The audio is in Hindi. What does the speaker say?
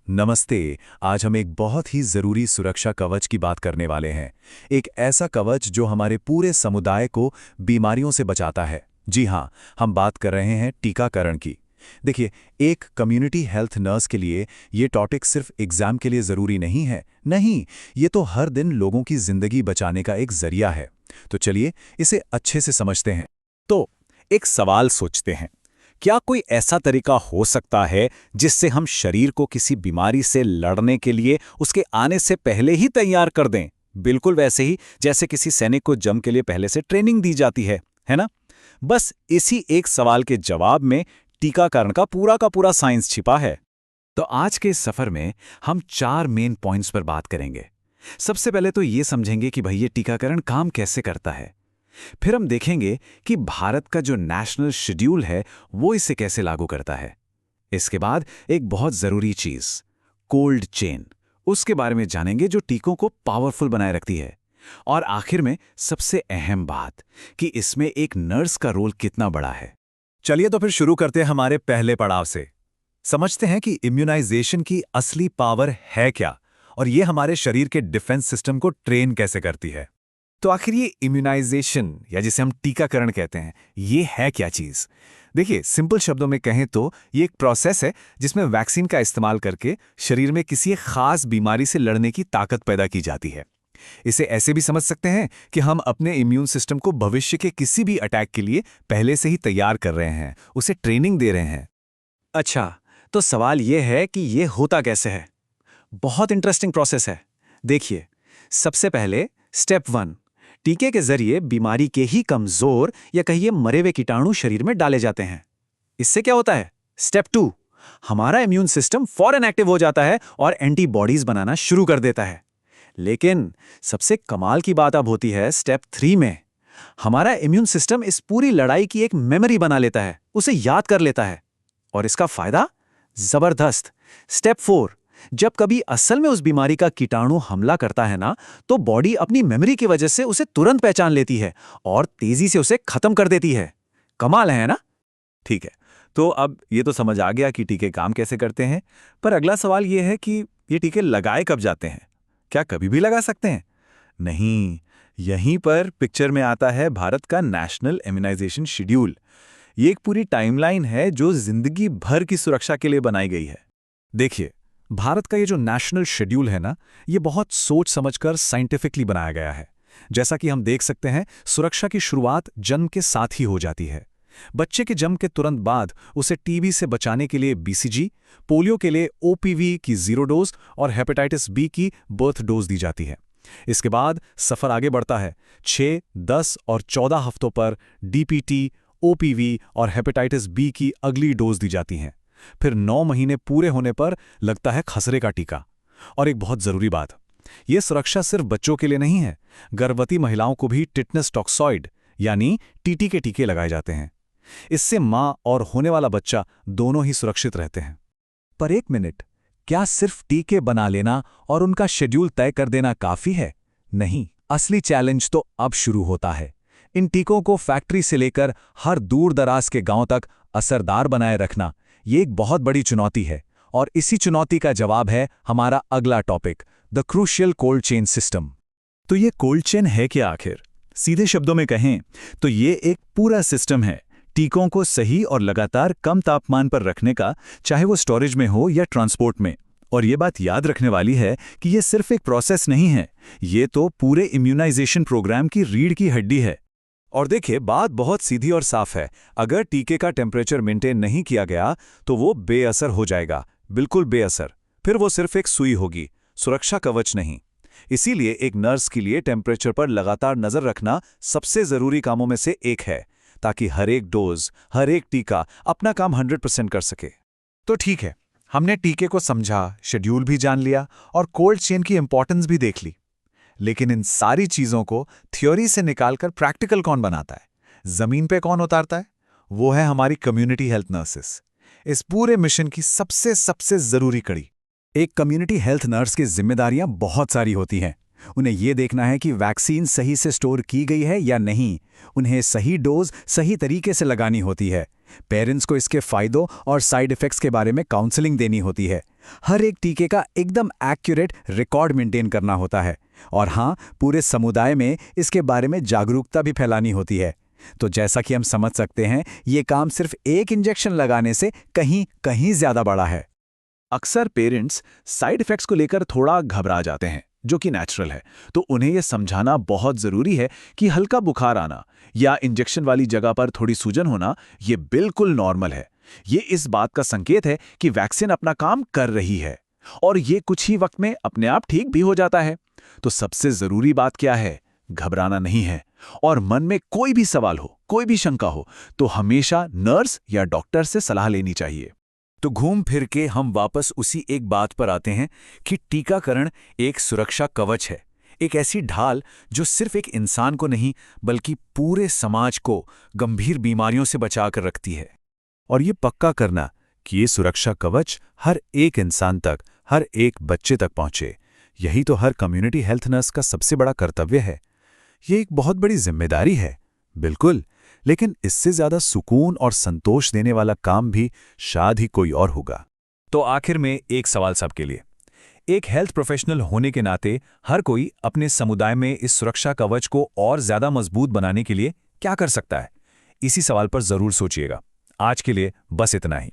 नमस्ते। आज हम एक बहुत ही ज़रूरी सुरक्षा कवच की बात करने वाले हैं। एक ऐसा कवच जो हमारे पूरे समुदाय को बीमारियों से बचाता है। जी हाँ, हम बात कर रहे हैं टीकाकरण की। देखिए, एक कम्युनिटी हेल्थ नर्स के लिए ये टॉपिक सिर्फ एग्ज़ाम के लिए ज़रूरी नहीं है। नहीं, ये तो हर दिन लोगों की ज़िंदगी बचाने का एक ज़रिया है। तो चलिए, इसे अच्छे से समझते हैं। तो एक सवाल सोचते हैं, क्या कोई ऐसा तरीका हो सकता है जिससे हम शरीर को किसी बीमारी से लड़ने के लिए उसके आने से पहले ही तैयार कर दें? बिल्कुल वैसे ही जैसे किसी सैनिक को जंग के लिए पहले से ट्रेनिंग दी जाती है ना? बस इसी एक सवाल के जवाब में टीकाकरण का पूरा साइंस छिपा है। तो आज के इस सफर में हम 4 मेन पॉइंट्स पर बात करेंगे। सबसे पहले तो ये समझेंगे कि भाई ये टीकाकरण काम कैसे करता है। फिर हम देखेंगे कि भारत का जो नेशनल शेड्यूल है वो इसे कैसे लागू करता है। इसके बाद एक बहुत जरूरी चीज, कोल्ड चेन, उसके बारे में जानेंगे जो टीकों को पावरफुल बनाए रखती है। और आखिर में सबसे अहम बात कि इसमें एक नर्स का रोल कितना बड़ा है। चलिए तो फिर शुरू करते हैं हमारे पहले पड़ाव से। समझते हैं कि इम्यूनाइजेशन की असली पावर है क्या, और ये हमारे शरीर के डिफेंस सिस्टम को ट्रेन कैसे करती है। तो आखिर ये इम्यूनाइजेशन या जिसे हम टीकाकरण कहते हैं, ये है क्या चीज? देखिए, सिंपल शब्दों में कहें तो ये एक प्रोसेस है जिसमें वैक्सीन का इस्तेमाल करके शरीर में किसी एक खास बीमारी से लड़ने की ताकत पैदा की जाती है। इसे ऐसे भी समझ सकते हैं कि हम अपने इम्यून सिस्टम को भविष्य के किसी भी अटैक के लिए पहले से ही तैयार कर रहे हैं, उसे ट्रेनिंग दे रहे हैं। अच्छा, तो सवाल यह है कि यह होता कैसे है? बहुत इंटरेस्टिंग प्रोसेस है। देखिए, सबसे पहले स्टेप 1, टीके के जरिए बीमारी के ही कमजोर या कहिए मरे हुए कीटाणु शरीर में डाले जाते हैं। इससे क्या होता है? स्टेप 2, हमारा इम्यून सिस्टम फौरन एक्टिव हो जाता है और एंटीबॉडीज बनाना शुरू कर देता है। लेकिन सबसे कमाल की बात अब होती है स्टेप 3 में। हमारा इम्यून सिस्टम इस पूरी लड़ाई की एक मेमोरी बना लेता है, उसे याद कर लेता है। और इसका फायदा जबरदस्त। स्टेप 4, जब कभी असल में उस बीमारी का कीटाणु हमला करता है ना, तो बॉडी अपनी मेमोरी की वजह से उसे तुरंत पहचान लेती है और तेजी से उसे खत्म कर देती है। कमाल है ना? ठीक है, तो अब ये तो समझ आ गया कि टीके काम कैसे करते हैं। पर अगला सवाल ये है कि ये टीके लगाए कब जाते हैं? क्या कभी भी लगा सकते हैं? नहीं, यहीं पर पिक्चर में आता है भारत का नेशनल इम्यूनाइजेशन शेड्यूल। ये एक पूरी टाइमलाइन है जो जिंदगी भर की सुरक्षा के लिए बनाई गई है। देखिए, भारत का ये जो नेशनल शेड्यूल है ना, ये बहुत सोच समझकर साइंटिफिकली बनाया गया है। जैसा कि हम देख सकते हैं, सुरक्षा की शुरुआत जन्म के साथ ही हो जाती है। बच्चे के जन्म के तुरंत बाद उसे टीबी से बचाने के लिए बीसीजी, पोलियो के लिए ओपीवी की 0 डोज और हेपेटाइटिस बी की बर्थ डोज दी जाती है। इसके बाद सफर आगे बढ़ता है। 6, 10 और 14 हफ्तों पर डीपीटी, ओपीवी और हेपेटाइटिस बी की अगली डोज दी जाती हैं। फिर 9 महीने पूरे होने पर लगता है खसरे का टीका। और एक बहुत जरूरी बात, यह सुरक्षा सिर्फ बच्चों के लिए नहीं है। गर्भवती महिलाओं को भी टिटनस टॉक्सॉइड यानी टीटी के टीके लगाए जाते हैं। इससे मां और होने वाला बच्चा दोनों ही सुरक्षित रहते हैं। पर एक मिनट, क्या सिर्फ टीके बना लेना और उनका शेड्यूल तय कर देना काफी है? नहीं, असली चैलेंज तो अब शुरू होता है। इन टीकों को फैक्ट्री से लेकर हर दूर दराज के गांव तक असरदार बनाए रखना, ये एक बहुत बड़ी चुनौती है। और इसी चुनौती का जवाब है हमारा अगला topic, the crucial cold chain system. तो ये कोल्ड चेन है क्या आखिर? सीधे शब्दों में कहें तो ये एक पूरा सिस्टम है टीकों को सही और लगातार कम तापमान पर रखने का, चाहे वो स्टोरेज में हो या ट्रांसपोर्ट में। और ये बात याद रखने वाली है कि ये सिर्फ एक प्रोसेस नहीं है, ये तो पूरे इम्यूनाइजेशन प्रोग्राम की रीढ़ की हड्डी है। और देखिए, बात बहुत सीधी और साफ है। अगर टीके का टेम्परेचर मेंटेन नहीं किया गया तो वो बेअसर हो जाएगा, बिल्कुल बेअसर। फिर वो सिर्फ एक सुई होगी, सुरक्षा कवच नहीं। इसीलिए एक नर्स के लिए टेम्परेचर पर लगातार नजर रखना सबसे जरूरी कामों में से एक है, ताकि हर एक डोज, हर एक टीका अपना काम 100% कर सके। तो ठीक है, हमने टीके को समझा, शेड्यूल भी जान लिया और कोल्ड चेन की इंपॉर्टेंस भी देख ली। लेकिन इन सारी चीजों को थ्योरी से निकालकर प्रैक्टिकल कौन बनाता है? जमीन पे कौन उतारता है? वो है हमारी कम्युनिटी हेल्थ नर्सेस, इस पूरे मिशन की सबसे सबसे जरूरी कड़ी। एक कम्युनिटी हेल्थ नर्स की जिम्मेदारियां बहुत सारी होती हैं। उन्हें ये देखना है कि वैक्सीन सही से स्टोर की गई है या नहीं। उन्हें सही डोज सही तरीके से लगानी होती है। पेरेंट्स को इसके फायदों और साइड इफ़ेक्ट्स के बारे में काउंसलिंग देनी होती है। हर एक टीके का एकदम एक्यूरेट रिकॉर्ड मेंटेन करना होता है। और हाँ, पूरे समुदाय में इसके बारे में जागरूकता भी फैलानी होती है। तो जैसा कि हम समझ सकते हैं, ये काम सिर्फ एक इंजेक्शन लगाने से कहीं कहीं ज़्यादा बड़ा है। अक्सर पेरेंट्स साइड इफ़ेक्ट्स को लेकर थोड़ा घबरा जाते हैं, जो कि नेचुरल है। तो उन्हें यह समझाना बहुत ज़रूरी है कि हल्का बुखार आना या इंजेक्शन वाली जगह पर थोड़ी सूजन होना ये बिल्कुल नॉर्मल है। ये इस बात का संकेत है कि वैक्सीन अपना काम कर रही है और ये कुछ ही वक्त में अपने आप ठीक भी हो जाता है। तो सबसे ज़रूरी बात क्या है? घबराना नहीं है। और मन में कोई भी सवाल हो, कोई भी शंका हो, तो हमेशा नर्स या डॉक्टर से सलाह लेनी चाहिए। तो घूम फिर के हम वापस उसी एक बात पर आते हैं कि टीकाकरण एक सुरक्षा कवच है, एक ऐसी ढाल जो सिर्फ एक इंसान को नहीं बल्कि पूरे समाज को गंभीर बीमारियों से बचाकर रखती है। और ये पक्का करना कि ये सुरक्षा कवच हर एक इंसान तक, हर एक बच्चे तक पहुंचे, यही तो हर कम्युनिटी हेल्थ नर्स का सबसे बड़ा कर्तव्य है। ये एक बहुत बड़ी जिम्मेदारी है, बिल्कुल, लेकिन इससे ज्यादा सुकून और संतोष देने वाला काम भी शायद ही कोई और होगा। तो आखिर में एक सवाल सबके लिए, एक हेल्थ प्रोफेशनल होने के नाते हर कोई अपने समुदाय में इस सुरक्षा कवच को और ज्यादा मजबूत बनाने के लिए क्या कर सकता है? इसी सवाल पर जरूर सोचिएगा। आज के लिए बस इतना ही।